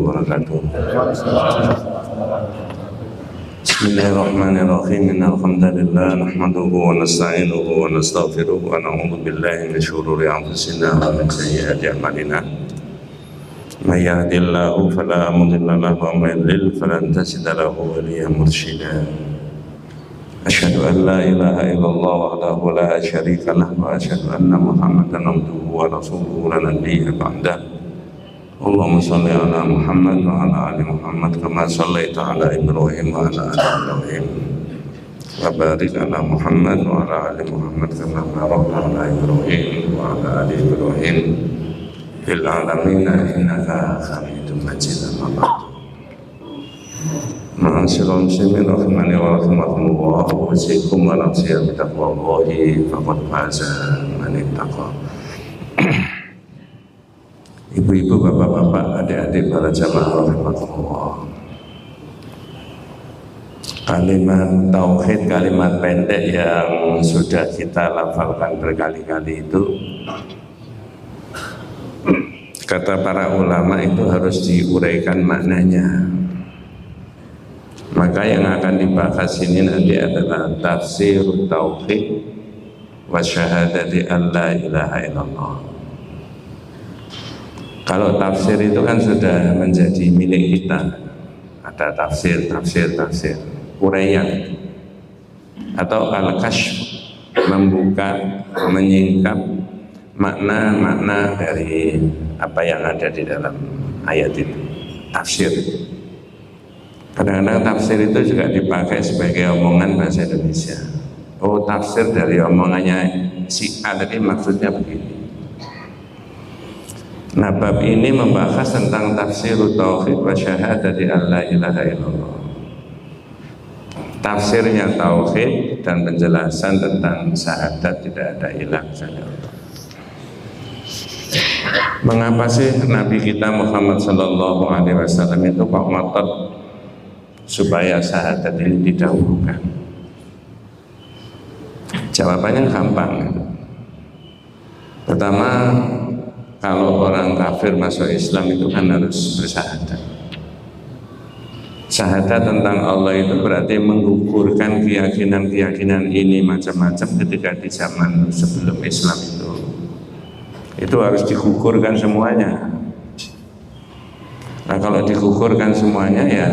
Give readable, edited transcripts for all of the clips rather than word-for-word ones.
wabarakatuh. Bismillahirrahmanirrahim. Innal hamdalillah nahmaduhu wa nasta'inuhu wa nastaghfiruh wa na'udzu billahi min shururi anfusina wa min sayyiati a'malina. May yahdihillahu fala mudilla lahu wa may yudlil falan tajida lahu waliyyan mursyida. Asyhadu an la ilaha illallah wahdahu la syarika lah wa asyhadu anna Muhammadan abduhu wa rasuluhu la nabiyya ba'dah. Allahumma shalli ala Muhammad wa ala ali Muhammad kama shallaita ala Ibrahim wa ala ali Ibrahim wa barik ala Muhammad wa ala ali Muhammad kama barakta ala Ibrahim wa ala ali Ibrahim fil alamin innaka Hamidum Majid. Ma'asyiral muslimin rahimani wa rahimakumullah, usikum wa nafsiya bi taqwallahi faqad faza man ittaqa. Ibu-ibu, bapak-bapak, adik-adik para jamaah rahimakumullah. Kalimat tauhid, kalimat pendek yang sudah kita lafalkan berkali-kali itu, kata para ulama itu harus diuraikan maknanya. Maka yang akan dibahas ini nanti adalah tafsir tauhid wa syahadati an la ilaha illallah. Kalau tafsir itu kan sudah menjadi milik kita. Ada tafsir, uraian atau al-kasyf, membuka, menyingkap makna-makna dari apa yang ada di dalam ayat itu. Tafsir. Kadang-kadang tafsir itu juga dipakai sebagai omongan bahasa Indonesia. Oh, tafsir dari omongannya si A tadi maksudnya begini. Nah, bab ini membahas tentang tafsir tauhid wa syahadati an la ilaha illallah. Tafsirnya tauhid dan penjelasan tentang syahadat tidak ada ilah kecuali Allah. Mengapa sih Nabi kita Muhammad sallallahu alaihi wasallam itu kok ngotot supaya syahadat ini didahulukan? Jawabannya gampang. Pertama, kalau orang kafir masuk Islam itu kan harus bersyahadat. Syahadat tentang Allah itu berarti menggugurkan keyakinan-keyakinan ini macam-macam ketika di zaman sebelum Islam itu. Itu harus digugurkan semuanya. Nah, kalau digugurkan semuanya ya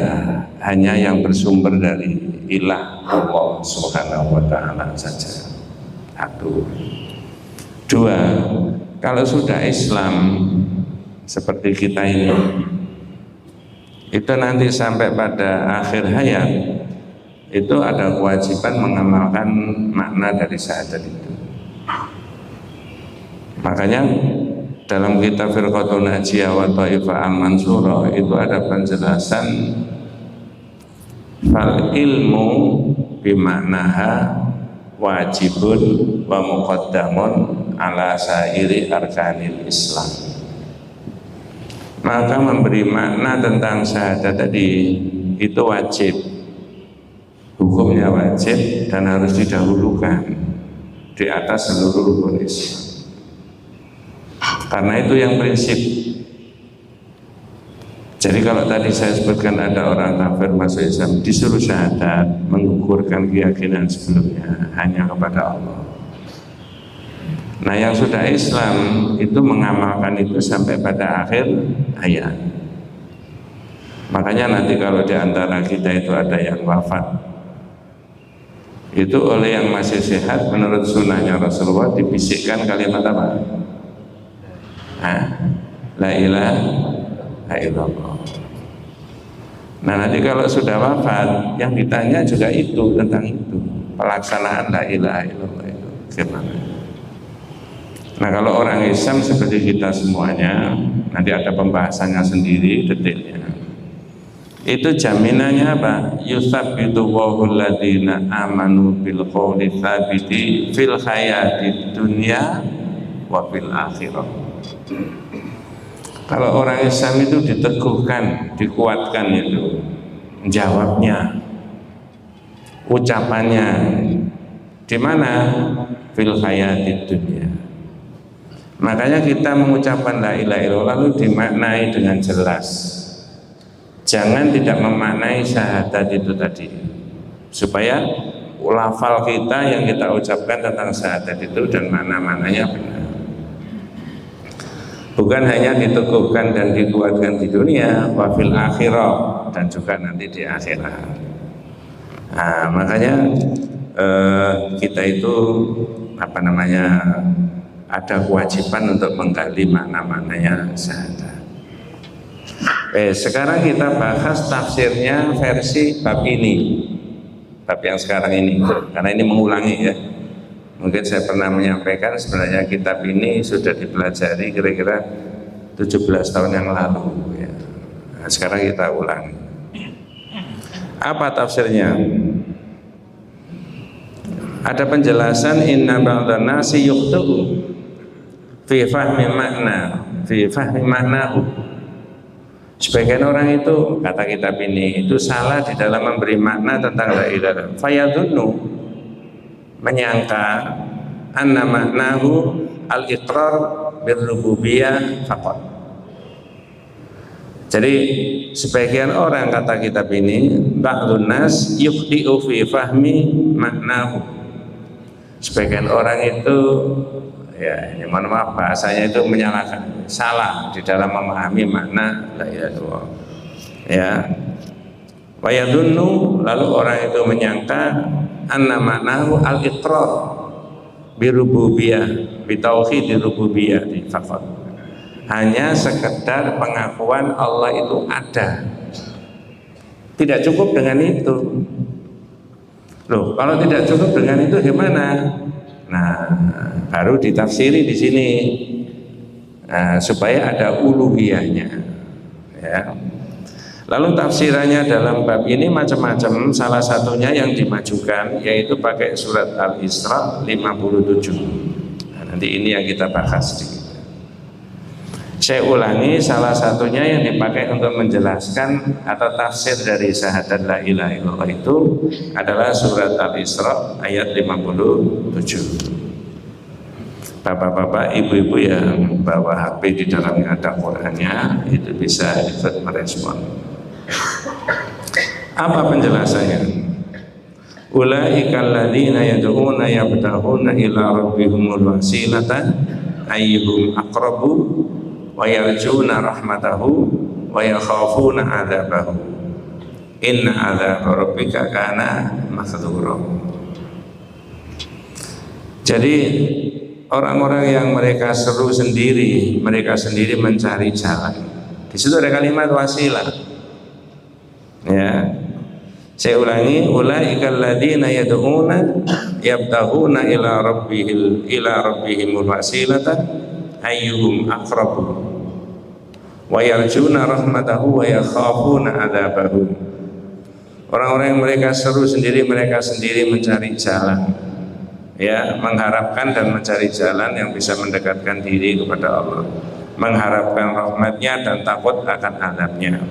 hanya yang bersumber dari ilah Allah Subhanahu wa ta'ala saja. Satu. Dua, kalau sudah Islam seperti kita ini, itu nanti sampai pada akhir hayat itu ada kewajiban mengamalkan makna dari syahadat itu. Makanya dalam kitab Firqatun Najiyah wa Taifah Al-Mansurah itu ada penjelasan fal ilmu bimaknaha wajibun wa muqaddamun ala sairi arkanil Islam. Maka memberi makna tentang syahadat tadi itu wajib, hukumnya wajib dan harus didahulukan di atas seluruh rukun Islam. Karena itu yang prinsip. Jadi kalau tadi saya sebutkan ada orang kafir masuk Islam disuruh syahadat, menggugurkan keyakinan sebelumnya hanya kepada Allah. Nah, yang sudah Islam itu mengamalkan itu sampai pada akhir hayat. Makanya nanti kalau di antara kita itu ada yang wafat, itu oleh yang masih sehat menurut sunnahnya Rasulullah dibisikkan kalimat apa? La ilaha illallah. Nah, nanti kalau sudah wafat yang ditanya juga itu tentang itu, pelaksanaan la ilaha illallah itu gimana? Nah, kalau orang Islam seperti kita semuanya, nanti ada pembahasannya sendiri detailnya. Itu jaminannya apa? Yusabbitu wahul ladina amanu bil qawli tsabiti fil hayati dunya wa fil akhirah. Kalau orang Islam itu diteguhkan, dikuatkan itu jawabnya, ucapannya di mana? Fil hayati dunya. Makanya kita mengucapkan la ilaha illallah lalu dimaknai dengan jelas. Jangan tidak memaknai syahadat itu tadi, supaya lafal kita yang kita ucapkan tentang syahadat itu dan makna-maknanya benar. Bukan hanya diteguhkan dan dikuatkan di dunia, wafil akhirah, dan juga nanti di akhirat. Nah, makanya kita itu ada kewajiban untuk menggali makna-maknanya syahadat. Sekarang kita bahas tafsirnya versi bab ini, bab yang sekarang ini, karena ini mengulangi ya. Mungkin saya pernah menyampaikan sebenarnya kitab ini sudah dipelajari kira-kira 17 tahun yang lalu ya. Nah, sekarang kita ulangi. Apa tafsirnya? Ada penjelasan inna ba'dhan nasi yukhtu'u fi fahmi maknahu. Sebagian orang itu, kata kitab ini, itu salah di dalam memberi makna tentang la ilaha. Fayadunnu, menyangka anna maknahu al-iqrar birrububiyah faqat. Jadi sebagian orang, kata kitab ini, ba'dun nas yukhti'u fi fahmi maknahu. Sebagian orang itu ya, ini mohon maaf bahasanya itu menyalahkan, salah di dalam memahami makna la ilaha illallah. Ya. Wa yadunnu, lalu orang itu menyangka anna maknahu al-iqrar bi rububiyah, bi tauhid rububiyah faqat. Hanya sekedar pengakuan Allah itu ada. Tidak cukup dengan itu. Loh, kalau tidak cukup dengan itu gimana? Nah, baru ditafsiri di sini. Nah, supaya ada uluhiyahnya. Ya. Lalu tafsirannya dalam bab ini macam-macam. Salah satunya yang dimajukan yaitu pakai surat Al-Isra 57. Nah, nanti ini yang kita bahas sedikit. Saya ulangi, salah satunya yang dipakai untuk menjelaskan atau tafsir dari syahadat la ilaha illallah itu adalah surat Al-Isra ayat 57. Bapak-bapak, ibu-ibu yang bawa HP di dalamnya ada Qur'annya, itu bisa ikut merespon. Apa penjelasannya? Ulaikal ladzina yad'una yabtahuna ila rabbihimul wasilata ayyuhum aqrabu wa yarjuna rahmatahu wa yakhafuna 'adzabahu. Inna 'adzaba rabbika kana mahdzura. Jadi orang-orang yang mereka seru sendiri, mereka sendiri mencari jalan. Di situ ada kalimat wasilah. Ya. Saya ulangi, ulaikal ladzina yad'una yabtaghuna ila rabbihimul wasilata ayyuhum aqrabu wa yarjuna rahmatahu wa yakhafuna 'adzabahu. Orang-orang yang mereka seru sendiri, mereka sendiri mencari jalan, ya, mengharapkan dan mencari jalan yang bisa mendekatkan diri kepada Allah, mengharapkan rahmatnya dan takut akan azabnya.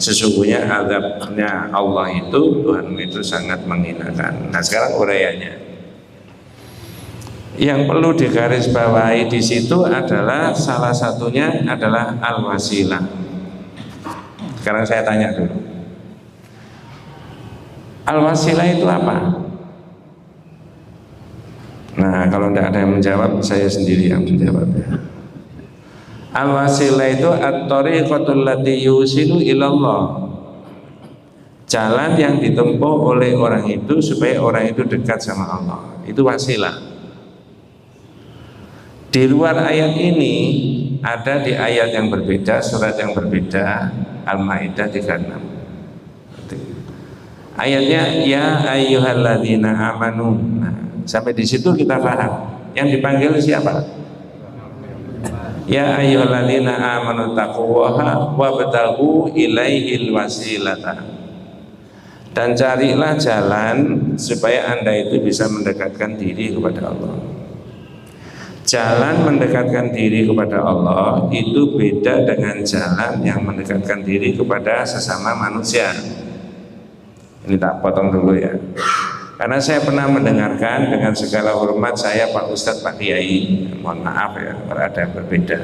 Sesungguhnya azabnya Allah itu, Tuhan itu sangat menghinakan. Nah, sekarang uraiannya. Yang perlu digarisbawahi di situ adalah salah satunya adalah al-wasilah. Sekarang saya tanya dulu. Al-wasilah itu apa? Nah, kalau tidak ada yang menjawab, saya sendiri yang menjawab ya. Al-wasilah itu at-tariqatul lati yusilu ilallah. Jalan yang ditempuh oleh orang itu supaya orang itu dekat sama Allah. Itu wasilah. Di luar ayat ini ada di ayat yang berbeda, surat yang berbeda, Al-Maidah 36. Ayatnya ya ayyuhalladzina amanu. Nah, sampai di situ kita paham. Yang dipanggil siapa? Ya ayyuhalladzina amanu taqullaha wabtaghu ilaihil wasilata. Dan carilah jalan supaya Anda itu bisa mendekatkan diri kepada Allah. Jalan mendekatkan diri kepada Allah itu beda dengan jalan yang mendekatkan diri kepada sesama manusia. Ini tak potong dulu ya. Karena saya pernah mendengarkan, dengan segala hormat saya Pak Ustadz, Pak Kiai, mohon maaf ya kalau ada yang berbeda.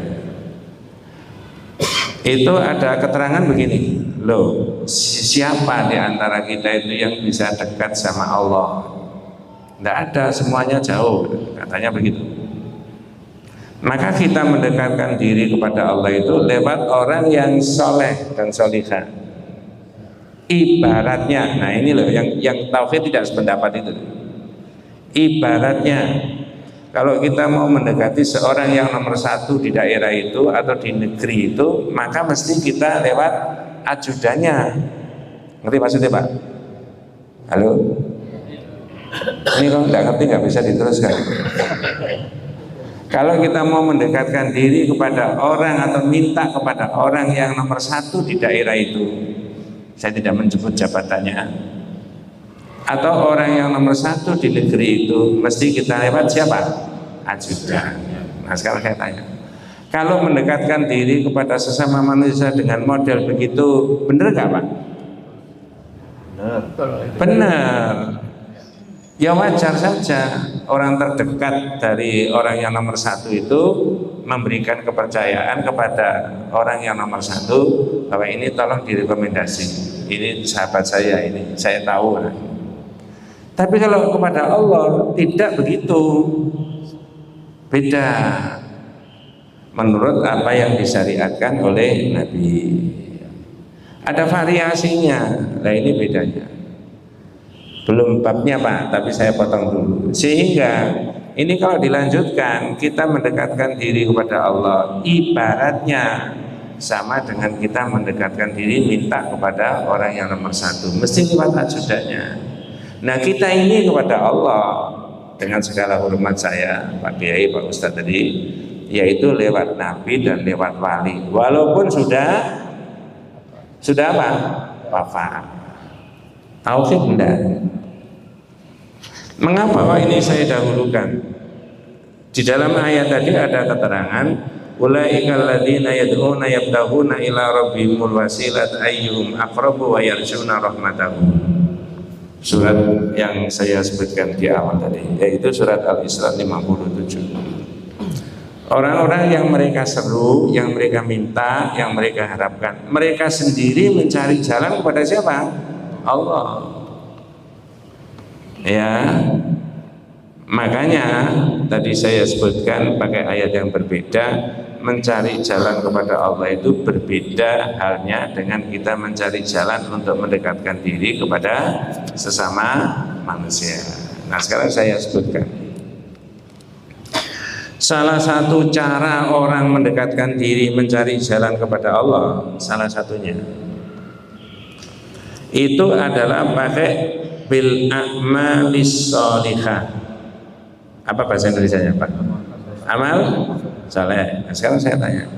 Itu ada keterangan begini, loh, siapa di antara kita itu yang bisa dekat sama Allah? Tidak ada, semuanya jauh, katanya begitu. Maka kita mendekatkan diri kepada Allah itu lewat orang yang soleh dan solihah. Ibaratnya, nah ini loh yang tauhid tidak sependapat itu. Ibaratnya, kalau kita mau mendekati seorang yang nomor satu di daerah itu atau di negeri itu, maka mesti kita lewat ajudannya. Ngerti maksudnya Pak? Halo? Ini kalau nggak ngerti nggak bisa diteruskan. Kalau kita mau mendekatkan diri kepada orang atau minta kepada orang yang nomor satu di daerah itu, saya tidak menyebut jabatannya, atau orang yang nomor satu di negeri itu, mesti kita lewat siapa? Ajudan. Nah sekarang saya tanya, kalau mendekatkan diri kepada sesama manusia dengan model begitu, benar nggak Pak? Benar. Ya wajar saja orang terdekat dari orang yang nomor satu itu memberikan kepercayaan kepada orang yang nomor satu bahwa ini tolong direkomendasi, ini sahabat saya, ini saya tahu. Tapi kalau kepada Allah tidak begitu, beda menurut apa yang disyariatkan oleh Nabi. Ada variasinya, nah ini bedanya. Belum babnya Pak, tapi saya potong dulu. Sehingga ini kalau dilanjutkan, kita mendekatkan diri kepada Allah ibaratnya sama dengan kita mendekatkan diri minta kepada orang yang nomor satu, mesti lewat ajudannya. Nah kita ini kepada Allah dengan segala hormat saya Pak Kiai, Pak Ustadz tadi, yaitu lewat Nabi dan lewat wali, walaupun sudah apa? Wafat. Tauhid enggak. Mengapa ini saya dahulukan? Di dalam ayat tadi ada keterangan ulaikal ladzina yad'una yabtaghuna ila rabbihimul wasilata ayyuhum aqrabu wa yarjuna rahmatahu. Surat yang saya sebutkan di awal tadi, yaitu surat Al-Isra 57. Orang-orang yang mereka seru, yang mereka minta, yang mereka harapkan, mereka sendiri mencari jalan kepada siapa? Allah. Ya, makanya tadi saya sebutkan pakai ayat yang berbeda, mencari jalan kepada Allah itu berbeda halnya dengan kita mencari jalan untuk mendekatkan diri kepada sesama manusia. Nah sekarang saya sebutkan salah satu cara orang mendekatkan diri mencari jalan kepada Allah, salah satunya itu adalah pakai bil a'malis sholihah. Apa bahasa Indonesianya Pak? Amal saleh. Nah, sekarang saya tanya,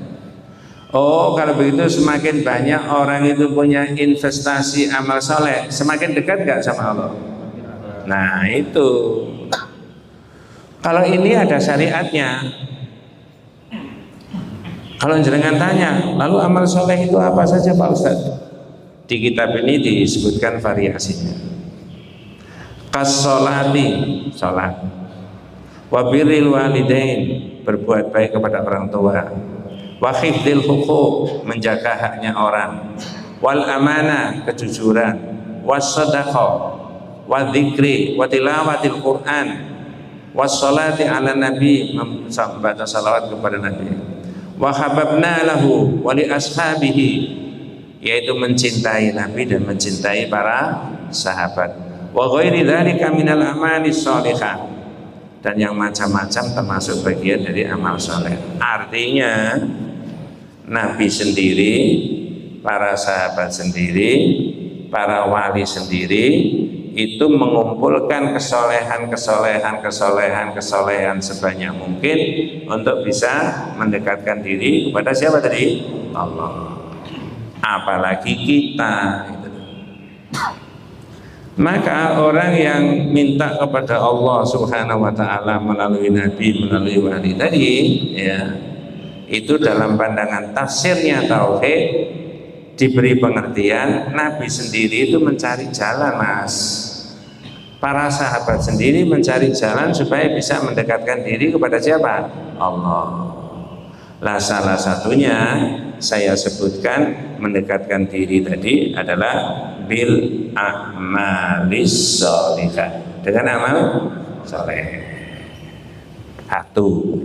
oh kalau begitu semakin banyak orang itu punya investasi amal saleh, semakin dekat gak sama Allah? Nah itu, kalau ini ada syariatnya. Kalau jenengan tanya, lalu amal saleh itu apa saja Pak Ustadz? Di kitab ini disebutkan variasinya. Kas-sholati, sholat, wabiril walidain, berbuat baik kepada orang tua, wa hifdzil huquq, menjaga haknya orang, wal amanah, kejujuran, was sadaqah, wa dzikri, wa tilawatil Quran, was sholati ala nabi, membaca salawat kepada Nabi, wa hababna lahu wa li ashabihi, yaitu mencintai Nabi dan mencintai para sahabat, wa ghairi dzalika minal amali sholihah, dan yang macam-macam termasuk bagian dari amal soleh. Artinya Nabi sendiri, para sahabat sendiri, para wali sendiri itu mengumpulkan kesolehan sebanyak mungkin untuk bisa mendekatkan diri kepada siapa tadi? Allah. Apalagi kita. Maka orang yang minta kepada Allah Subhanahu wa taala melalui nabi, melalui wali tadi, ya, itu dalam pandangan tafsirnya tauhid diberi pengertian Nabi sendiri itu mencari jalan, Mas. Para sahabat sendiri mencari jalan supaya bisa mendekatkan diri kepada siapa? Allah. Lah salah satunya saya sebutkan mendekatkan diri tadi adalah bil a'malis sholihah, dengan amal soleh. Satu.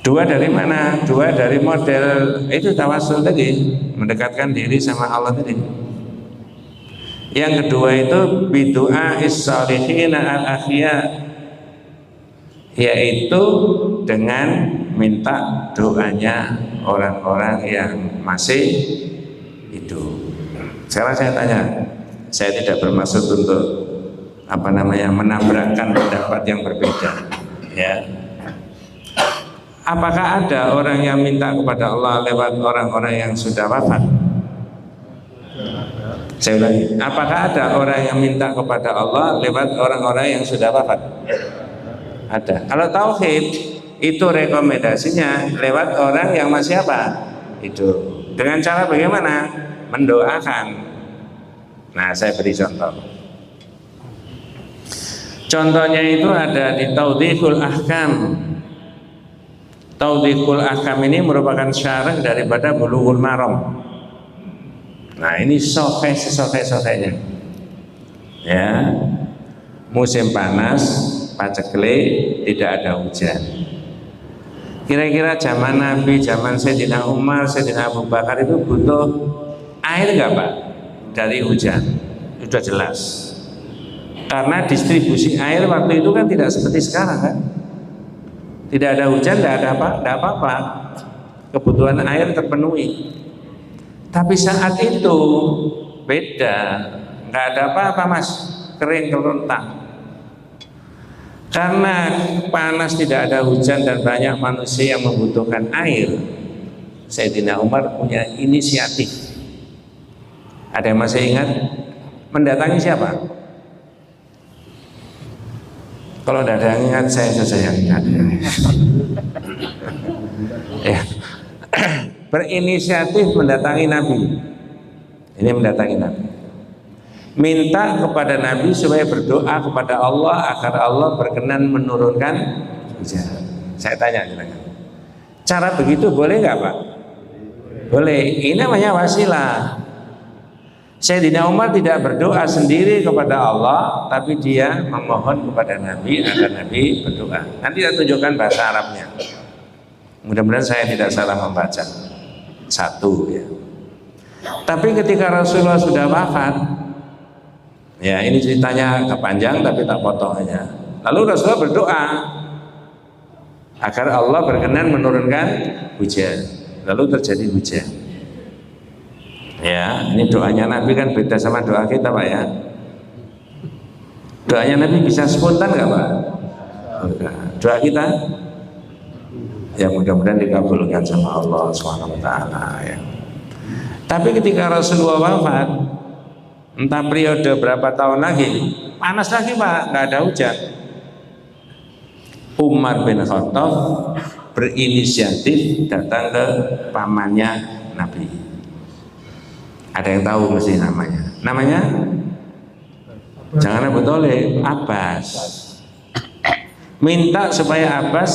Dua dari mana? Dua dari model itu tawassul tadi, mendekatkan diri sama Allah tadi. Yang kedua itu bidu'a is-salihin al-akhya, yaitu dengan minta doanya orang-orang yang masih hidup. Sekarang saya tanya, saya tidak bermaksud untuk menabrakkan pendapat yang berbeda, ya. Apakah ada orang yang minta kepada Allah lewat orang-orang yang sudah wafat? Saya ulangi, apakah ada orang yang minta kepada Allah lewat orang-orang yang sudah wafat? Ada. Kalau tauhid itu rekomendasinya lewat orang yang masih apa? Hidup. Dengan cara bagaimana? Mendoakan. Nah, saya beri contoh. Contohnya itu ada di Tawdihul Ahkam. Tawdihul Ahkam ini merupakan syarah daripada Bulughul Maram. Nah, ini sokeh-sokeh-sokehnya, ya. Musim panas, paceklik, tidak ada hujan. Kira-kira zaman Nabi, zaman Sayyidina Umar, Sayyidina Abu Bakar itu butuh air nggak Pak? Dari hujan, sudah jelas. Karena distribusi air waktu itu kan tidak seperti sekarang kan. Tidak ada hujan, tidak ada apa-apa. Kebutuhan air terpenuhi. Tapi saat itu beda, nggak ada apa-apa Mas, kering kerontang. Karena panas, tidak ada hujan dan banyak manusia yang membutuhkan air, Sayyidina Umar punya inisiatif. Ada yang masih ingat? Mendatangi siapa? Kalau tidak ada yang ingat, saya yang ingat. Ya. Berinisiatif mendatangi Nabi. Ini mendatangi Nabi. Minta kepada Nabi supaya berdoa kepada Allah agar Allah berkenan menurunkan hujan. Saya tanya, cara begitu boleh nggak Pak? Boleh. Ini namanya wasilah. Sayyidina Umar tidak berdoa sendiri kepada Allah, tapi dia memohon kepada Nabi agar Nabi berdoa. Nanti saya tunjukkan bahasa Arabnya. Mudah-mudahan saya tidak salah membaca. Satu, ya. Tapi ketika Rasulullah sudah wafat, ya ini ceritanya agak panjang tapi tak potong aja. Lalu Rasulullah berdoa agar Allah berkenan menurunkan hujan. Lalu terjadi hujan. Ya, ini doanya Nabi kan beda sama doa kita Pak ya. Doanya Nabi bisa spontan nggak Pak? Doa kita ya mudah-mudahan dikabulkan sama Allah SWT ya. Tapi ketika Rasulullah wafat, entah periode berapa tahun lagi, panas lagi Pak, nggak ada hujan. Umar bin Khattab berinisiatif datang ke pamannya Nabi. Ada yang tahu mesti namanya. Namanya? Jangan Abu Thalib, Abbas. Minta supaya Abbas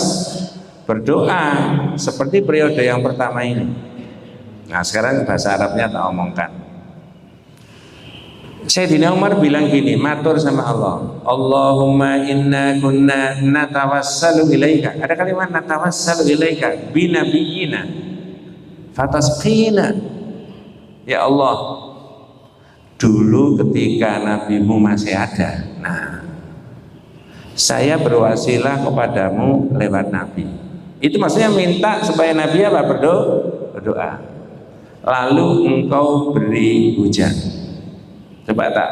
berdoa seperti periode yang pertama ini. Nah, sekarang bahasa Arabnya tak omongkan. Sayyidina Umar bilang gini, matur sama Allah. Allahumma inna kunna natawassalu ilaika. Ada kalimat natawassalu ilaika binabiyina fatasqina. Ya Allah, dulu ketika nabimu masih ada, nah saya berwasilah kepadamu lewat nabi. Itu maksudnya minta supaya nabi apa? Berdoa. Lalu engkau beri hujan. Coba tak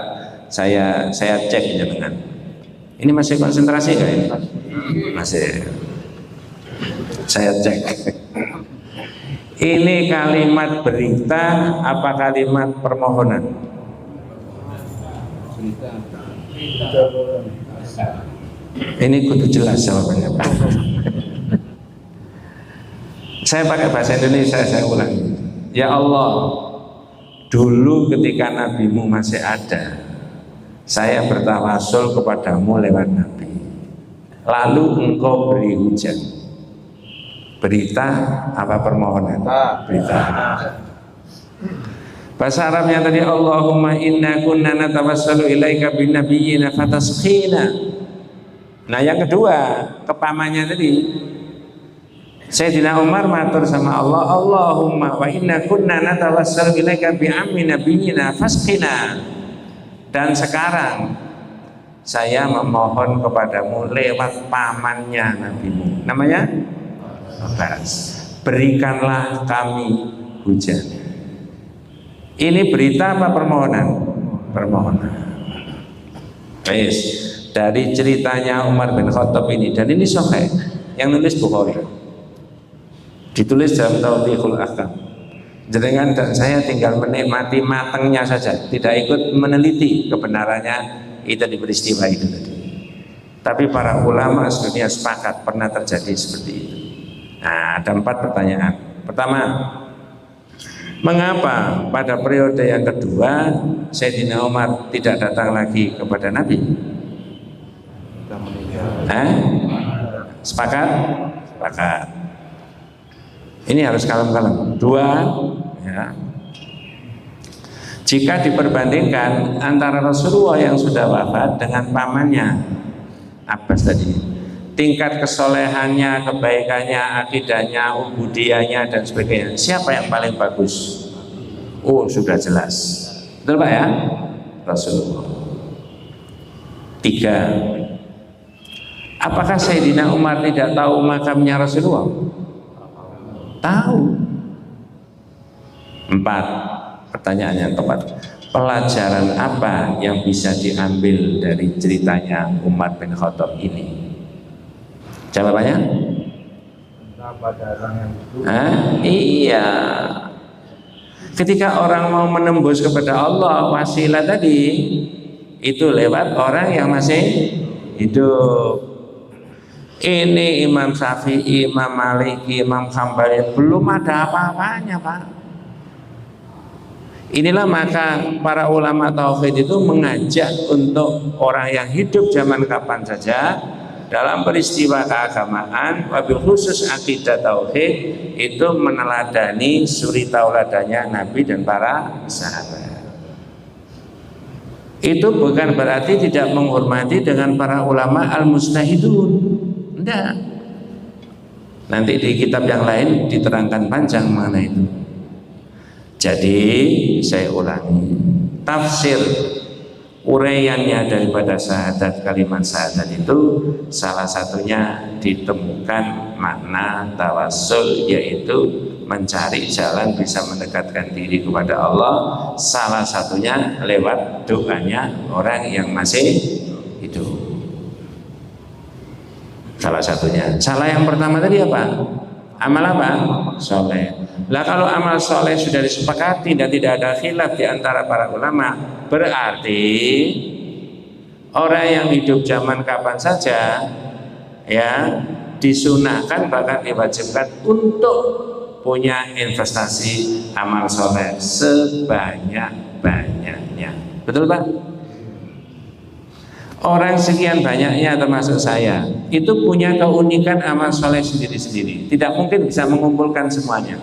saya cek dengan. Ini masih konsentrasi nggak ini? Masih. Saya cek. Ini kalimat berita apa kalimat permohonan? Ini kudu jelas jawabannya Pak. Saya pakai bahasa Indonesia, saya ulangi. Ya Allah, dulu ketika nabimu masih ada, saya bertawasul kepadamu lewat nabi. Lalu engkau beri hujan. Berita apa permohonan? Berita. Bahasa Arabnya tadi Allahumma inna kunna natawassalu ilaika bin nabiyyina fatasqina. Nah yang kedua kepamannya tadi Sayyidina Umar matur sama Allah, Allahumma wa inna kunna natawassalu ilaika bi ammi nabiyyina fasqina. Dan sekarang saya memohon kepadamu lewat pamannya nabimu. Namanya Abbas. Berikanlah kami hujan. Ini berita apa permohonan? Permohonan. Guys, dari ceritanya Umar bin Khattab ini, dan ini sahih, yang nulis Bukhari, ditulis dalam Tawdihul Ahkam. Jenengan dan saya tinggal menikmati matangnya saja, tidak ikut meneliti kebenarannya itu di peristiwa itu tadi. Tapi para ulama sedunia sepakat pernah terjadi seperti itu. Nah, ada 4 pertanyaan. Pertama, mengapa pada periode yang kedua Sayyidina Umar tidak datang lagi kepada Nabi? Sepakat? Sepakat. Ini harus kalem-kalem. 2, ya. Jika diperbandingkan antara Rasulullah yang sudah wafat dengan pamannya Abbas tadi, tingkat kesolehannya, kebaikannya, akidahnya, ubudiyahnya dan sebagainya, siapa yang paling bagus? Oh, sudah jelas. Betul Pak ya? Rasulullah. 3. Apakah Sayyidina Umar tidak tahu makamnya Rasulullah? Tahu. 4. Pertanyaan yang tepat. Pelajaran apa yang bisa diambil dari ceritanya Umar bin Khattab ini? Jawabannya? Iya. Ketika orang mau menembus kepada Allah, wasilah tadi itu lewat orang yang masih hidup. Ini Imam Syafi'i, Imam Maliki, Imam Hambali belum ada apa-apanya Pak. Inilah maka para ulama tauhid itu mengajak untuk orang yang hidup zaman kapan saja dalam peristiwa keagamaan, wabil khusus akidah tauhid, itu meneladani suri tauladannya Nabi dan para sahabat. Itu bukan berarti tidak menghormati dengan para ulama al-mustahidun. Tidak. Nanti di kitab yang lain diterangkan panjang mengenai itu. Jadi saya ulangi, tafsir uraiannya daripada syahadat, kalimat syahadat itu salah satunya ditemukan makna tawassul, yaitu mencari jalan bisa mendekatkan diri kepada Allah, salah satunya lewat doanya orang yang masih hidup. Salah satunya. Salah yang pertama tadi apa? Amal apa? Soleh. Lah kalau amal soleh sudah disepakati dan tidak ada khilaf di antara para ulama, berarti orang yang hidup zaman kapan saja ya disunahkan bahkan diwajibkan untuk punya investasi amal soleh sebanyak-banyaknya. Betul Pak? Orang sekian banyaknya termasuk saya itu punya keunikan amal soleh sendiri-sendiri. Tidak mungkin bisa mengumpulkan semuanya.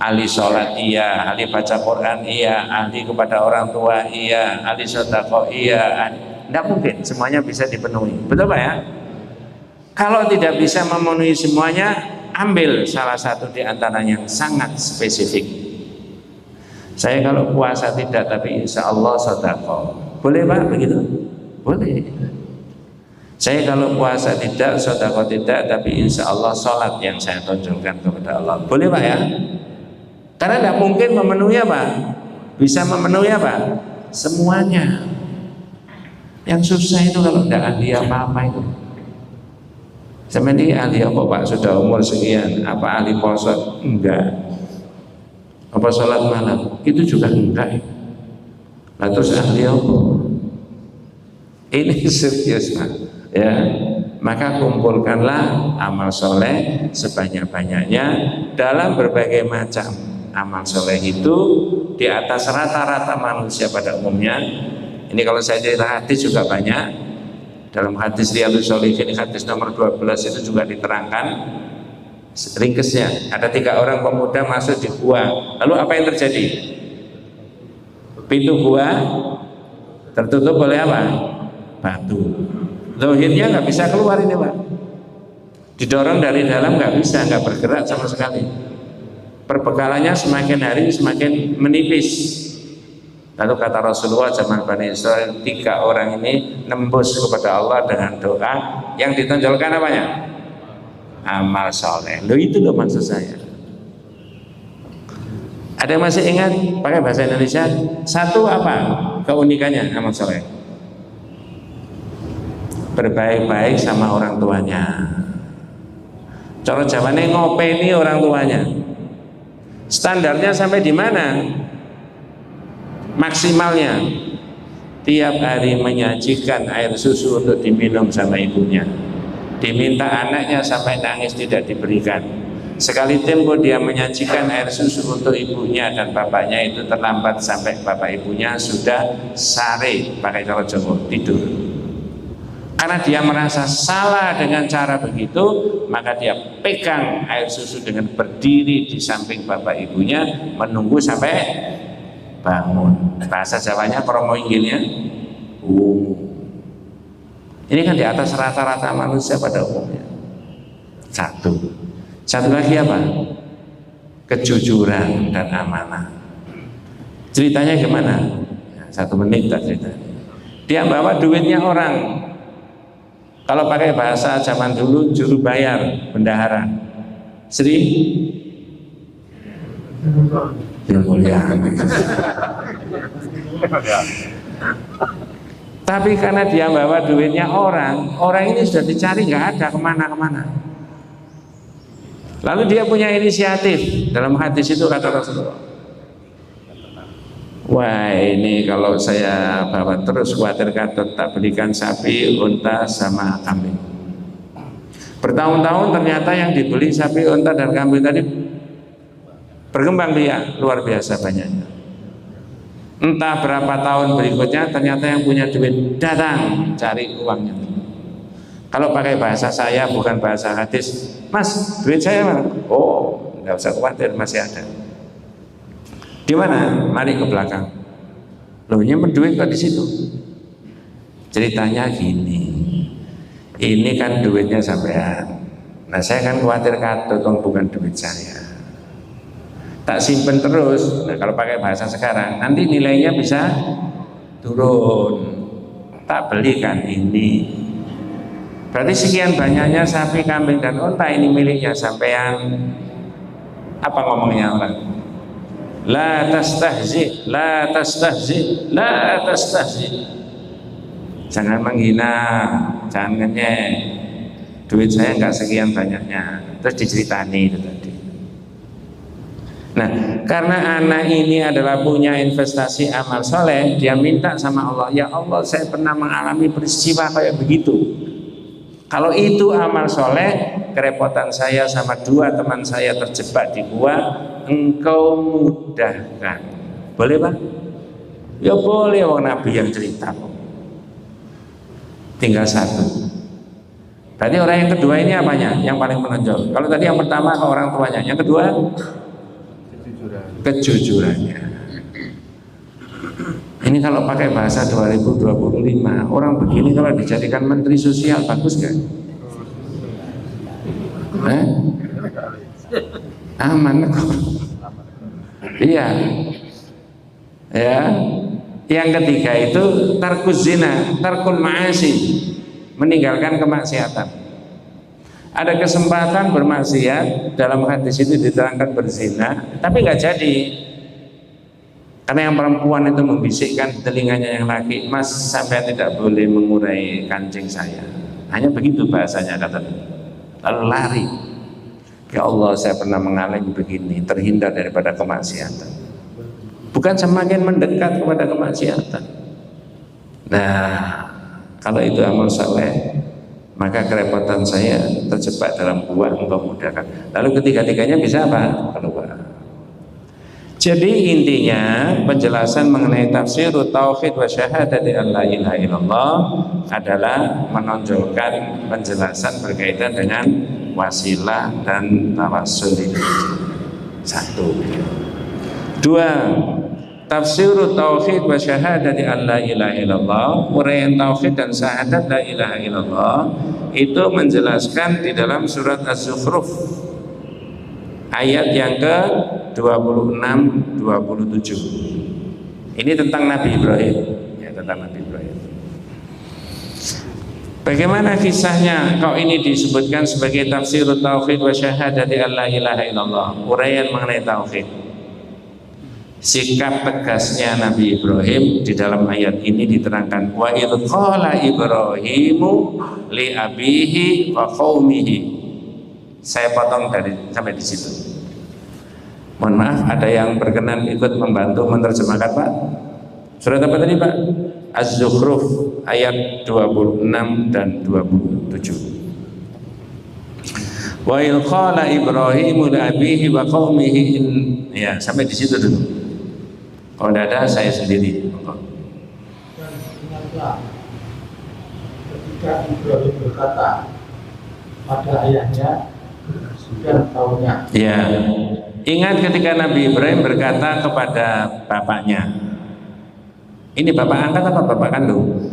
Ahli sholat iya, ahli baca Quran iya, ahli kepada orang tua iya, ahli sedekah iya. Tidak mungkin semuanya bisa dipenuhi. Betul Pak ya? Kalau tidak bisa memenuhi semuanya, ambil salah satu di antara yang sangat spesifik. Saya kalau puasa tidak, tapi insya Allah sedekah. Boleh Pak begitu? Boleh. Saya kalau puasa tidak, sedekah tidak, tapi insya Allah sholat yang saya tonjolkan kepada Allah. Boleh Pak ya? Karena tidak mungkin memenuhi apa? Bisa memenuhi apa? Semuanya. Yang susah itu kalau tidak ahli apa-apa itu. Sama ini ahli apa Pak? Sudah umur sekian. Apa ahli poso? Enggak. Apa sholat malam? Itu juga enggak. Nah terus ahli apa? Ini serius Pak. Ya, maka kumpulkanlah amal soleh sebanyak-banyaknya dalam berbagai macam amal soleh itu di atas rata-rata manusia pada umumnya. Ini kalau saya cerita hadis juga banyak. Dalam hadis Riyadhus Shalihin hadis nomor 12 itu juga diterangkan Ringkesnya, ada 3 orang pemuda masuk di gua. Lalu apa yang terjadi? Pintu gua tertutup oleh apa? Batu. Zahirnya nggak bisa keluar ini Pak. Didorong dari dalam nggak bisa, nggak bergerak sama sekali. Perbekalannya semakin hari semakin menipis. Lalu kata Rasulullah zaman Bani Israil, 3 orang ini nembus kepada Allah dengan doa yang ditonjolkan apanya? Amal soleh. Loh itu loh maksud saya. Ada yang masih ingat pakai bahasa Indonesia? Satu apa keunikannya amal soleh? Berbaik-baik sama orang tuanya. Cara Jawane ngopeni orang tuanya. Standarnya sampai di mana? Maksimalnya tiap hari menyajikan air susu untuk diminum sama ibunya. Diminta anaknya sampai nangis tidak diberikan. Sekali tempo dia menyajikan air susu untuk ibunya dan bapaknya, itu terlambat sampai bapak ibunya sudah sare, pakai cara Jawa, tidur. Karena dia merasa salah dengan cara begitu, maka dia pegang air susu dengan berdiri di samping bapak ibunya, menunggu sampai bangun. Bahasa Jawanya kromo inggilnya ini kan di atas rata-rata manusia pada umumnya. Satu lagi apa? Kejujuran dan amanah. Ceritanya gimana? 1 menit tak cerita. Dia bawa duitnya orang. Kalau pakai bahasa zaman dulu, juru bayar, bendahara. Sri yang mulia. Tapi karena dia bawa duitnya orang ini sudah dicari nggak ada kemana-kemana. Lalu dia punya inisiatif. Dalam hadis itu kata Rasulullah, wah ini kalau saya bawa terus khawatir katut tak belikan sapi, unta sama kambing. Bertahun-tahun ternyata yang dibeli sapi, unta dan kambing tadi berkembang biak luar biasa banyaknya. Entah berapa tahun berikutnya ternyata yang punya duit datang cari uangnya. Kalau pakai bahasa saya, bukan bahasa hadis, Mas, duit saya mana? Oh, nggak usah khawatir, masih ada. Di mana? Mari ke belakang. Loh, nyimpen duit kok di situ? Ceritanya gini, ini kan duitnya sampean. Nah, saya kan khawatir katut, bukan duit saya. Tak simpen terus. Nah, kalau pakai bahasa sekarang, nanti nilainya bisa turun. Tak belikan ini. Berarti sekian banyaknya sapi, kambing dan unta ini miliknya sampean. Apa ngomongnya orang? La tastahzi, la tastahzi, la tastahzi. Jangan menghina, jangan ngenyek. Duit saya enggak sekian banyaknya. Terus diceritani itu tadi. Nah, karena anak ini adalah punya investasi amal soleh, dia minta sama Allah, ya Allah, saya pernah mengalami peristiwa kayak begitu. Kalau itu amal soleh, kerepotan saya sama 2 teman saya terjebak di gua, engkau mudahkan. Boleh Pak? Ya boleh, orang Nabi yang cerita. Tinggal 1. Berarti orang yang kedua ini apanya? Yang paling menonjol. Kalau tadi yang pertama ke orang tuanya, yang kedua kejujurannya. Ini kalau pakai bahasa 2025, orang begini kalau dijadikan menteri sosial bagus gak? Aman kok. Iya. Ya. Yang ketiga itu tarkuz zina, tarkul ma'asi, meninggalkan kemaksiatan. Ada kesempatan bermaksiat, dalam hadis itu diterangkan berzina, tapi nggak jadi. Karena yang perempuan itu membisikkan telinganya yang laki, Mas, sampai tidak boleh mengurai kancing saya. Hanya begitu bahasanya kata. Lalu lari. Ya Allah, saya pernah mengalami begini, terhindar daripada kemaksiatan. Bukan semakin mendekat kepada kemaksiatan. Nah, kalau itu amal saleh, maka kerepotan saya terjebak dalam gua, engkau mudahkan. Lalu ketiga-tiganya bisa apa? Keluar. Jadi intinya penjelasan mengenai tafsir tauhid wa syahadati an la ilaha illallah adalah menonjolkan penjelasan berkaitan dengan wasilah dan tawassul itu. Satu. Dua, tafsirut tauhid wa syahadati an la ilaha illallah. Uraian tauhid dan syahadat la ilaha illallah itu menjelaskan di dalam surat Az-Zukhruf ayat yang ke 26 27. Ini tentang Nabi Ibrahim, ya, tentang Nabi Ibrahim. Bagaimana kisahnya? Kau ini disebutkan sebagai tafsirut tauhid wa syahadati an la ilaha illallah. Uraian mengenai tauhid. Sikap tegasnya Nabi Ibrahim di dalam ayat ini diterangkan, wa idh qala Ibrahimu li abihi wa qaumihi. Saya potong sampai di situ. Mohon maaf, ada yang berkenan ikut membantu menerjemahkan, Pak? Surat apa tadi, Pak? Az-Zukhruf ayat 26 dan 27. Wa idh qala Ibrahimu li abihi wa qaumihi, ya, sampai di situ dulu. Kalau tidak ada, saya sendiri. Dan ingatlah ketika Ibrahim berkata pada ayahnya dan kaumnya. Ya, ingat ketika Nabi Ibrahim berkata kepada bapaknya. Ini bapak angkat apa bapak kandung?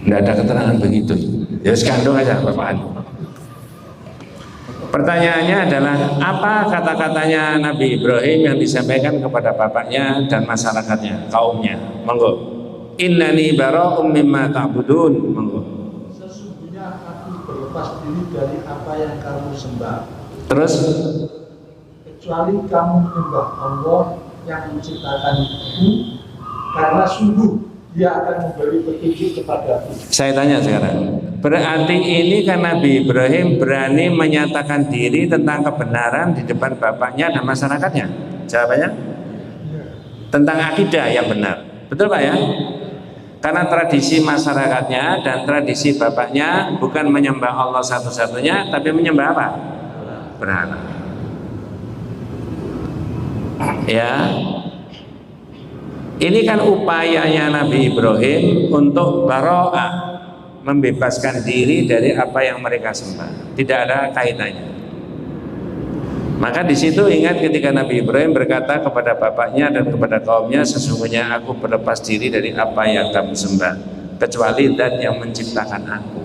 Tidak ada keterangan begitu. Ya, kandung aja bapak kandung. Pertanyaannya adalah, apa kata-katanya Nabi Ibrahim yang disampaikan kepada bapaknya dan masyarakatnya, kaumnya? Monggo. Innani bara'um mimma ta'budun. Monggo. Sesungguhnya aku berlepas diri dari apa yang kamu sembah. Terus? Kecuali kamu menyembah Allah yang menciptakanmu, karena sungguh Dia akan memberi petunjuk kepadamu. Saya tanya sekarang, berarti ini kan Nabi Ibrahim berani menyatakan diri tentang kebenaran di depan bapaknya dan masyarakatnya? Jawabannya? Tentang akidah yang benar. Betul Pak ya? Karena tradisi masyarakatnya dan tradisi bapaknya bukan menyembah Allah satu-satunya, tapi menyembah apa? Berhala. Ya. Ini kan upayanya Nabi Ibrahim untuk bara'ah, membebaskan diri dari apa yang mereka sembah. Tidak ada kaitannya. Maka di situ ingat ketika Nabi Ibrahim berkata kepada bapaknya dan kepada kaumnya, sesungguhnya aku berlepas diri dari apa yang kamu sembah, kecuali Zat yang menciptakan aku.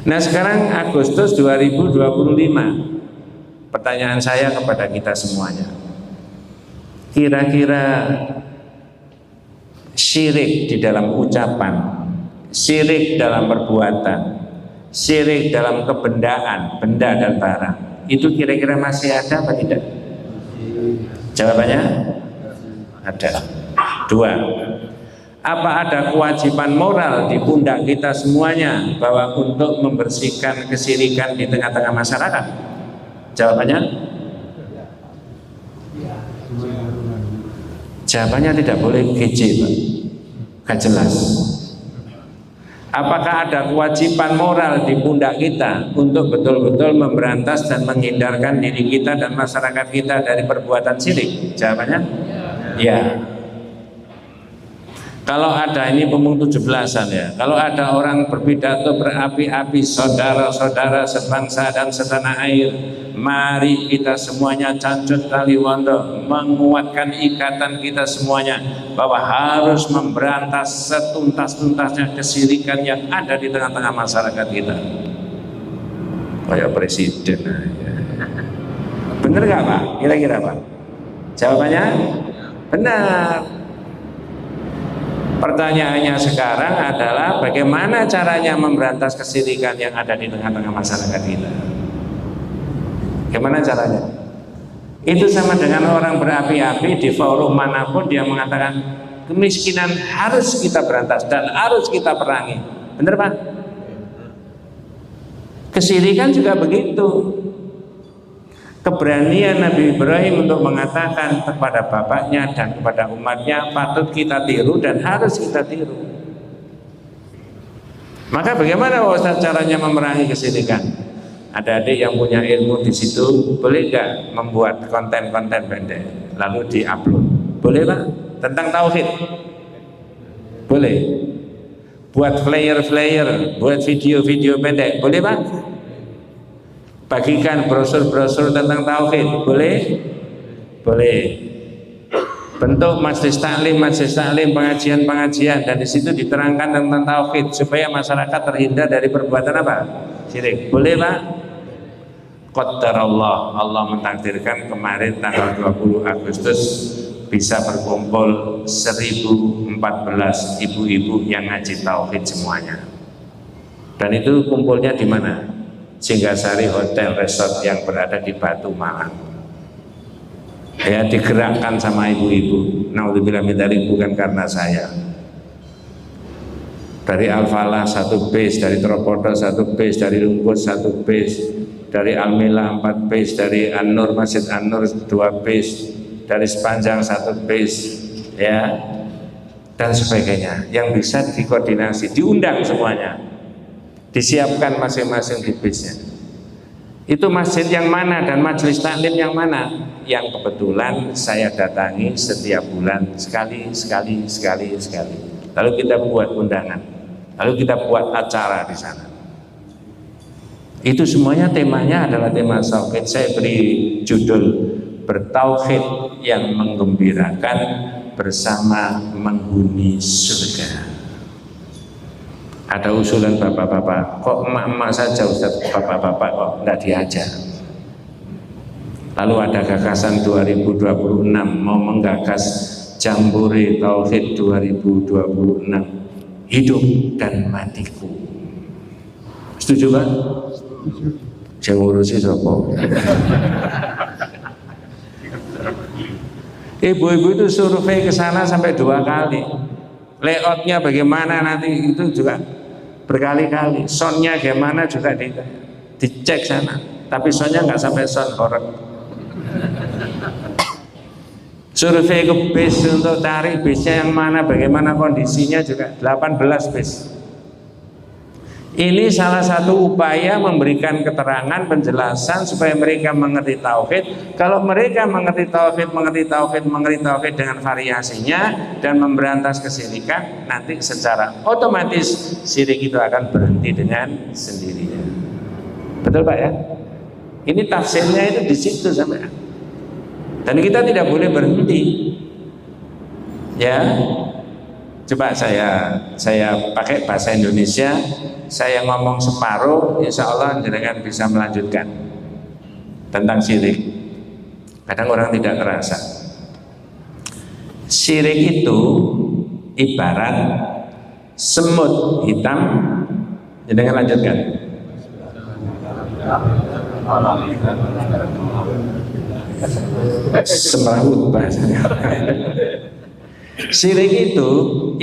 Nah sekarang Agustus 2025, pertanyaan saya kepada kita semuanya, kira-kira syirik di dalam ucapan, syirik dalam perbuatan, syirik dalam kebendaan, benda dan barang, itu kira-kira masih ada apa tidak? Jawabannya ada. Dua, apa ada kewajiban moral di pundak kita semuanya bahwa untuk membersihkan kesyirikan di tengah-tengah masyarakat? Jawabannya? Jawabannya tidak boleh kece, Pak. Gak jelas. Apakah ada kewajiban moral di pundak kita untuk betul-betul memberantas dan menghindarkan diri kita dan masyarakat kita dari perbuatan syirik? Jawabannya? Ya. Kalau ada, ini pemung 17-an ya, kalau ada orang berpidato berapi-api, saudara-saudara sebangsa dan setanah air, mari kita semuanya cancut tali wondo, menguatkan ikatan kita semuanya bahwa harus memberantas setuntas-tuntasnya kesyirikan yang ada di tengah-tengah masyarakat kita. Kayak presiden aja. Bener gak Pak? Kira-kira Pak? Jawabannya benar. Pertanyaannya sekarang adalah bagaimana caranya memberantas kesyirikan yang ada di tengah-tengah masyarakat kita? Bagaimana caranya? Itu sama dengan orang berapi-api di forum manapun dia mengatakan kemiskinan harus kita berantas dan harus kita perangi. Benar Pak? Kesyirikan juga begitu. Keberanian Nabi Ibrahim untuk mengatakan kepada bapaknya dan kepada umatnya patut kita tiru dan harus kita tiru. Maka bagaimana Ustaz caranya memerangi kesyirikan? Ada adik yang punya ilmu di situ, boleh nggak membuat konten-konten pendek lalu diupload? Boleh Pak? Tentang tauhid? Boleh. buat flyer-flyer, buat video-video pendek, boleh Pak? Bagikan brosur-brosur tentang tauhid, boleh? Boleh. Bentuk majelis taklim, pengajian-pengajian, dan di situ diterangkan tentang tauhid supaya masyarakat terhindar dari perbuatan apa? Syirik. Boleh Pak? Qaddarallah, Allah mentakdirkan kemarin tanggal 20 Agustus bisa berkumpul 1014 ibu-ibu yang ngaji tauhid semuanya. Dan itu kumpulnya di mana? Singgasari Hotel Resort yang berada di Batu Malang. Ya, digerakkan sama ibu-ibu. Naudzubillah min dzalik, bukan karena saya. Dari Al-Falah 1 base, dari Tropodo 1 base, dari Rungkut 1 base, dari Al-Mila 4 base, dari An-Nur Masjid An-Nur 2 base, dari sepanjang 1 base, ya, dan sebagainya, yang bisa dikoordinasi, diundang semuanya, disiapkan masing-masing di base-nya. Itu masjid yang mana dan majelis taklim yang mana? Yang kebetulan saya datangi setiap bulan sekali. Lalu kita buat undangan, lalu kita buat acara di sana. Itu semuanya temanya adalah tema tauhid. Saya beri judul bertauhid yang menggembirakan bersama menghuni surga. Ada usulan bapak-bapak, kok emak-emak saja Ustaz, bapak-bapak kok tidak diajak. Lalu ada gagasan 2026 mau menggagas Jambore Tauhid 2026, hidup dan matiku. Setuju Pak? Yang ngurusi sapa? Ibu-ibu itu survei ke sana sampai 2 kali. Layoutnya bagaimana nanti itu juga berkali-kali. Soundnya bagaimana juga dicek sana. Tapi soundnya nggak sampai sound horror. Survei ke base untuk cari base-nya yang mana, bagaimana kondisinya juga 18 base. Ini salah satu upaya memberikan keterangan, penjelasan supaya mereka mengerti tauhid. Kalau mereka mengerti tauhid dengan variasinya dan memberantas kesyirikan, nanti secara otomatis syirik itu akan berhenti dengan sendirinya. Betul Pak ya? Ini tafsirnya itu di situ sampai. Dan kita tidak boleh berhenti. Ya. Coba saya pakai bahasa Indonesia, saya ngomong separuh, insya Allah jenengan bisa melanjutkan tentang syirik. Kadang orang tidak terasa. Syirik itu ibarat semut hitam. Jenengan lanjutkan. Semrawut bahasanya. Syirik itu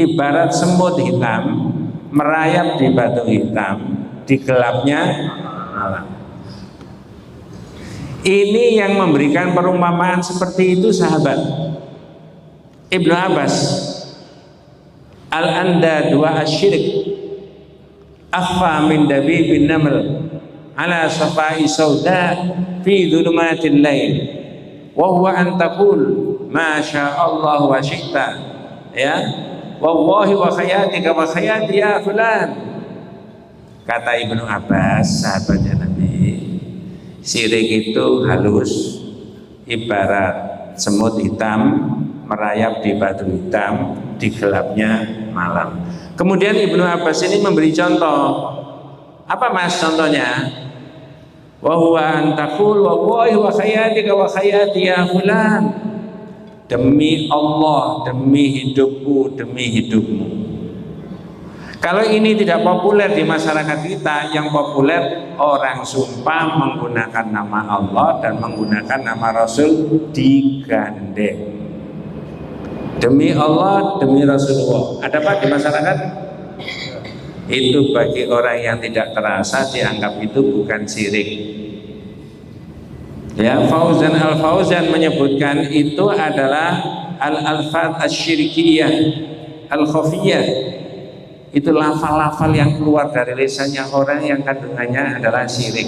ibarat semut hitam merayap di batu hitam di gelapnya malam. Ini yang memberikan perumpamaan seperti itu sahabat. Ibnu Abbas, al-andad wa asyirik akhfa min dabibin naml ala safai sauda fi dhulumatil lail wa huwa an taqul ma syaa Allah wa syi'ta, ya, wallahi wa khayatika wa khayati ya fulan. Kata Ibnu Abbas, sahabatnya Nabi, syirik itu halus ibarat semut hitam merayap di batu hitam di gelapnya malam. Kemudian Ibnu Abbas ini memberi contoh. Apa Mas contohnya? Wa huwa an taqul wallahi wa khayatika wa khayati ya fulan. Demi Allah, demi hidupku, demi hidupmu. Kalau ini tidak populer di masyarakat kita, yang populer orang sumpah menggunakan nama Allah dan menggunakan nama Rasul digandeng. Demi Allah, demi Rasulullah. Ada apa di masyarakat? Itu bagi orang yang tidak terasa dianggap itu bukan syirik. Ya, Fauzan Al-Fauzan menyebutkan itu adalah al-alfaz asyirikiyah al-khafiyah. Itu lafal-lafal yang keluar dari lisannya orang yang kandungannya adalah syirik.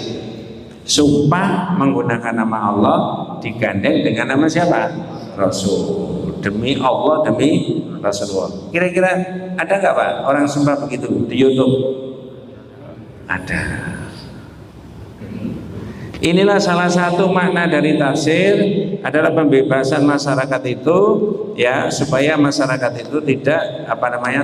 Sumpah menggunakan nama Allah digandeng dengan nama siapa? Rasul. Demi Allah, demi Rasulullah. Kira-kira ada nggak Pak orang sumpah begitu di YouTube? Ada. Inilah salah satu makna dari tafsir adalah pembebasan masyarakat itu, ya, supaya masyarakat itu tidak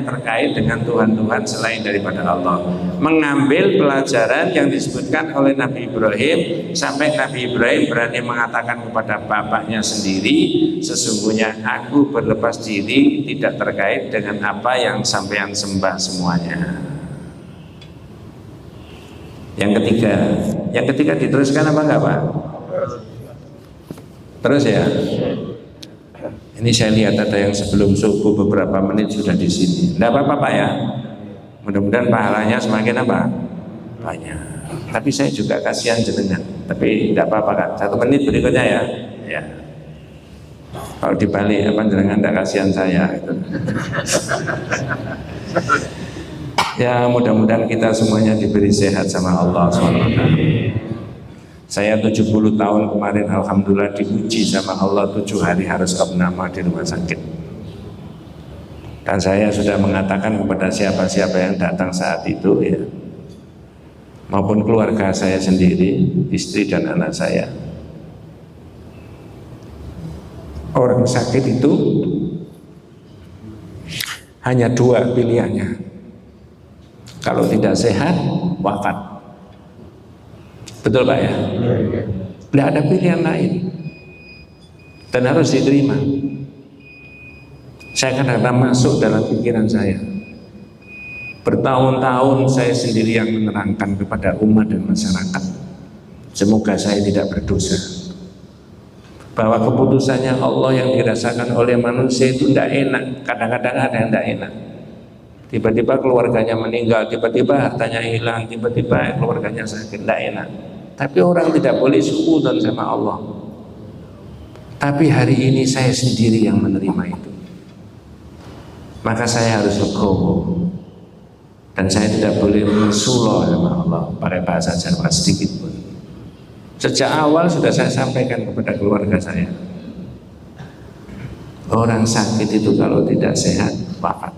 terkait dengan Tuhan-Tuhan selain daripada Allah. Mengambil pelajaran yang disebutkan oleh Nabi Ibrahim, sampai Nabi Ibrahim berani mengatakan kepada bapaknya sendiri, sesungguhnya aku berlepas diri tidak terkait dengan apa yang sampean sembah semuanya. Yang ketiga diteruskan apa enggak Pak? Terus ya. Ini saya lihat ada yang sebelum subuh beberapa menit sudah di sini. Enggak apa-apa Pak ya. Mudah-mudahan pahalanya semakin apa? Banyak. Tapi saya juga kasihan jenengan. Tapi enggak apa-apa Kak. 1 menit berikutnya ya. Ya. Kalau dibalik jenengan enggak kasihan saya. Ya, mudah-mudahan kita semuanya diberi sehat sama Allah SWT. Saya 70 tahun kemarin alhamdulillah diuji sama Allah 7 hari harus abnama di rumah sakit. Dan saya sudah mengatakan kepada siapa-siapa yang datang saat itu, ya, maupun keluarga saya sendiri, istri dan anak saya, orang sakit itu hanya 2 pilihannya. Kalau tidak sehat, wafat. Betul Pak ya? Tidak ada pilihan lain. Dan harus diterima. Saya kadang-kadang masuk dalam pikiran saya. Bertahun-tahun saya sendiri yang menerangkan kepada umat dan masyarakat. Semoga saya tidak berdosa. Bahwa keputusannya Allah yang dirasakan oleh manusia itu tidak enak. Kadang-kadang ada yang tidak enak. Tiba-tiba keluarganya meninggal, tiba-tiba hartanya hilang, tiba-tiba keluarganya sakit, tidak enak. Tapi orang tidak boleh suudzon sama Allah. Tapi hari ini saya sendiri yang menerima itu. Maka saya harus legowo. Dan saya tidak boleh mensuloh sama Allah pakai bahasa Jawa sedikit pun. Sejak awal sudah saya sampaikan kepada keluarga saya. Orang sakit itu kalau tidak sehat, wafat.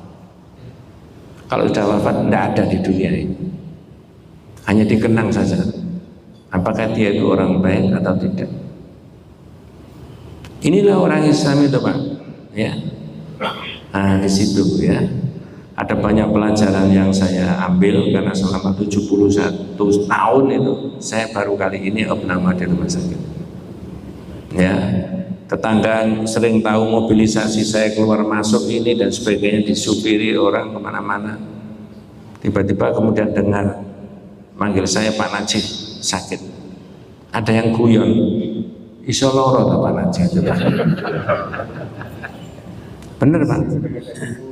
Kalau sudah wafat tidak ada di dunia ini, hanya dikenang saja apakah dia itu orang baik atau tidak. Inilah orang Islam itu Pak, ya. Nah di situ ya ada banyak pelajaran yang saya ambil karena selama 71 tahun itu saya baru kali ini opname di rumah sakit. Ya, tetangga sering tahu mobilisasi saya keluar masuk ini dan sebagainya, disupiri orang kemana-mana. Tiba-tiba kemudian dengar manggil saya Pak Najib sakit. Ada yang guyon, iso loro Pak Najib. Bener Pak,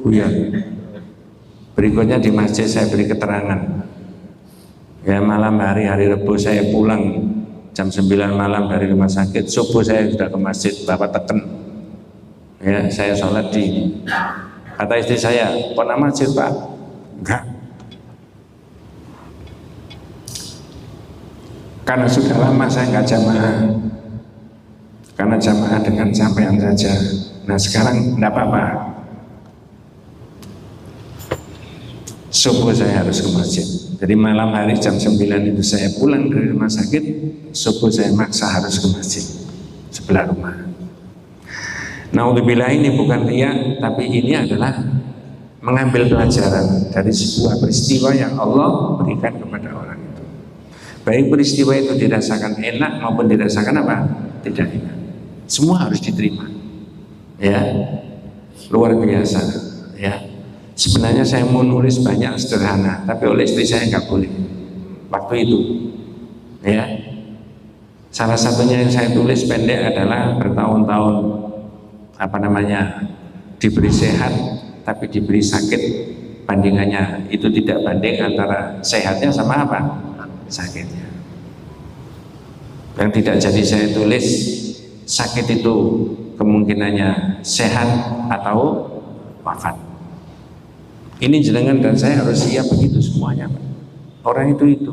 guyon. Berikutnya di masjid saya beri keterangan. Ya malam hari Rebo saya pulang jam 9 malam dari rumah sakit, subuh saya sudah ke masjid, Bapak teken. Ya, saya sholat di, kata istri saya, pernah masjid Pak? Enggak. Karena sudah lama saya enggak jamaah. Karena jamaah dengan sampean saja. Nah sekarang enggak apa-apa. Subuh saya harus ke masjid. Jadi malam hari jam 9 itu saya pulang dari rumah sakit, subuh saya maksa harus ke masjid sebelah rumah. Naudzubillah, ini bukan riya, tapi ini adalah mengambil pelajaran dari sebuah peristiwa yang Allah berikan kepada orang itu. Baik peristiwa itu dirasakan enak maupun dirasakan apa? Tidak enak. Semua harus diterima. Ya, luar biasa. Ya. Sebenarnya saya mau nulis banyak sederhana, tapi oleh istri saya nggak boleh waktu itu. Ya, salah satunya yang saya tulis pendek adalah bertahun-tahun diberi sehat, tapi diberi sakit. Bandingannya itu tidak banding antara sehatnya sama apa? Sakitnya. Yang tidak jadi saya tulis sakit itu kemungkinannya sehat atau wafat. Ini jenengan dan saya harus siap begitu semuanya Pak. Orang itu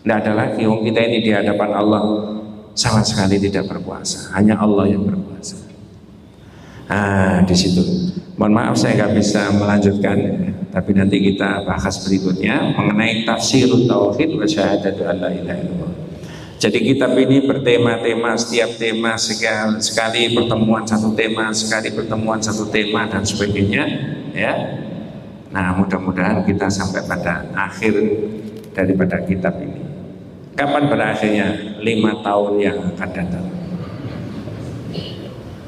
tidak ada lagi, kita ini di hadapan Allah sama sekali tidak berkuasa, hanya Allah yang berkuasa. Di situ. Mohon maaf saya nggak bisa melanjutkan, tapi nanti kita bahas berikutnya mengenai tafsirut tauhid wa syahadatu alla ilaha illallah. Jadi kitab ini bertema-tema, setiap tema sekali pertemuan satu tema, sekali pertemuan satu tema dan sebagainya, ya. Nah, mudah-mudahan kita sampai pada akhir daripada kitab ini. Kapan berakhirnya? 5 tahun yang akan datang.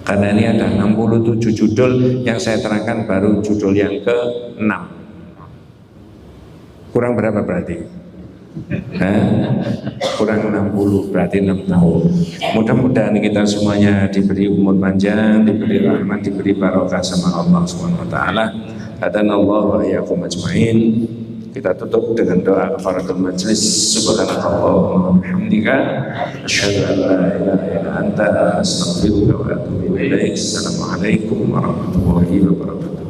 Karena ini ada 67 judul, yang saya terangkan baru judul yang ke-6. Kurang berapa berarti? Kurang 60, berarti 6 tahun. Mudah-mudahan kita semuanya diberi umur panjang, diberi rahmat, diberi barokah sama Allah Subhanahu wa taala. Hadanallahu wa iyyakum ajmain. Kita tutup dengan doa kafaratul majlis. Subhanakallahumma wa bihamdika asyhadu an la ilaha illa anta astaghfiruka wa atubu ilaik. Assalamualaikum warahmatullahi wabarakatuh.